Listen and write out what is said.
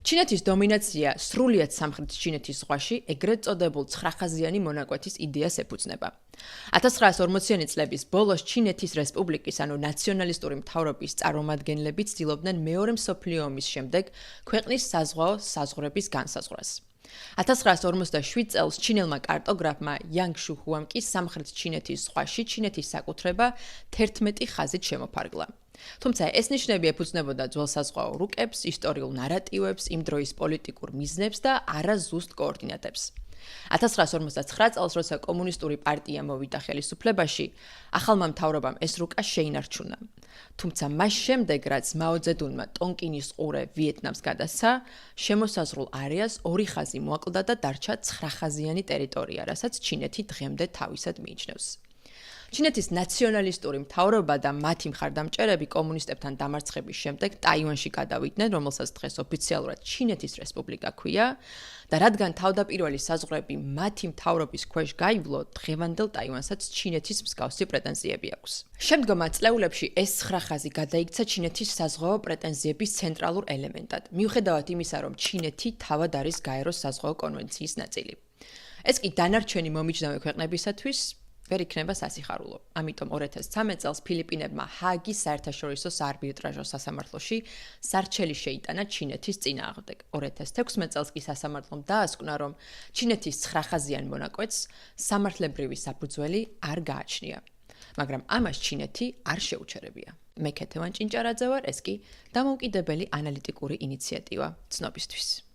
ჩინეთის დომინაცია სრულიად სამხრეთ ჩინეთის ზღვაში ეგრეთ წოდებულ 9-ხაზიანი მონაკვეთის იდეას ეფუძნება. 1940-იანი წლების ბოლოს ჩინეთის რესპუბლიკის, ანუ ნაციონალისტური მთავრობის წარმომადგენლები ცდილობდნენ მეორე მსოფლიო ომის შემდეგ ქვეყნის საზღვაო საზღვრების განსაზღვრას. 1947 წელს ჩინელმა კარტოგრაფმა იან შუჰუამ კი სამხრეთ ჩინეთის ზღვაში ჩინეთის საკუთრება 11 ხაზით შემოფარგლა. თუმცა ეს ნიშნები ეფუძნებოდა ძველ საზღვაო რუკებს, ისტორიულ ნარატივებს, იმ დროის პოლიტიკურ მიზნებს და არა ზუსტ კოორდინატებს. 1959 წელს, როცა კომუნისტური პარტია მოვიდა ხელისუფლებაში, ახალმა მთავრობამ ეს რუკა შეინარჩუნა. თუმცა მას შემდეგ, რაც მაო ძედუნმა ტონკინის ყურე ვიეტნამს გადასცა, შემოსაზღვრულ არეას 2 ხაზი მოაკლდა და დარჩა 9-ხაზიანი ტერიტორია, რასაც ჩინეთი დღემდე თავისად მიიჩნევს. ჩინეთის ნაციონალისტური მთავრობა და მათი მხარდამჭერები კომუნისტებთან დამარცხების შემდეგ ტაივანში გადავიდნენ, რომელსაც დღეს ოფიციალურად ჩინეთის რესპუბლიკა ქვია და რადგან თავდაპირველი საზღვრები მათი მთავრობის ქვეშ გაივლო, დღევანდელ ტაივანსაც ჩინეთის მსგავსი პრეტენზიები აქვს. შემდგომ ათწლეულებში ეს 9 ხაზი გადაიქცა ჩინეთის საზღვაო პრეტენზიების ცენტრალურ ელემენტად, მიუხედავად იმისა, რომ ჩინეთი თავად არის გაეროს საზღვაო კონვენციის ნაწილი. ეს კი დანარჩენი მომიჯნავე ქვეყნებისათვის ვერ იქნება სასიხარულო. ამიტომ 2013 წელს ფილიპინებმა ჰააგის საერთაშორისო საარბიტრაჟო სასამართლოში სარჩელი შეიტანა ჩინეთის წინააღმდეგ. 2016 წელს კი სასამართლომ დაასკვნა, რომ ჩინეთის 9-ხაზიან მონაკვეთს სამართლებრივი საფუძველი არ გააჩნია. მაგრამ ამას ჩინეთი არ შეუჩერებია. მე ქეთევან ჭინჭარაძე ვარ, ეს კი დამოუკიდებელი ანალიტიკური ინიციატივა ცნობისთვის.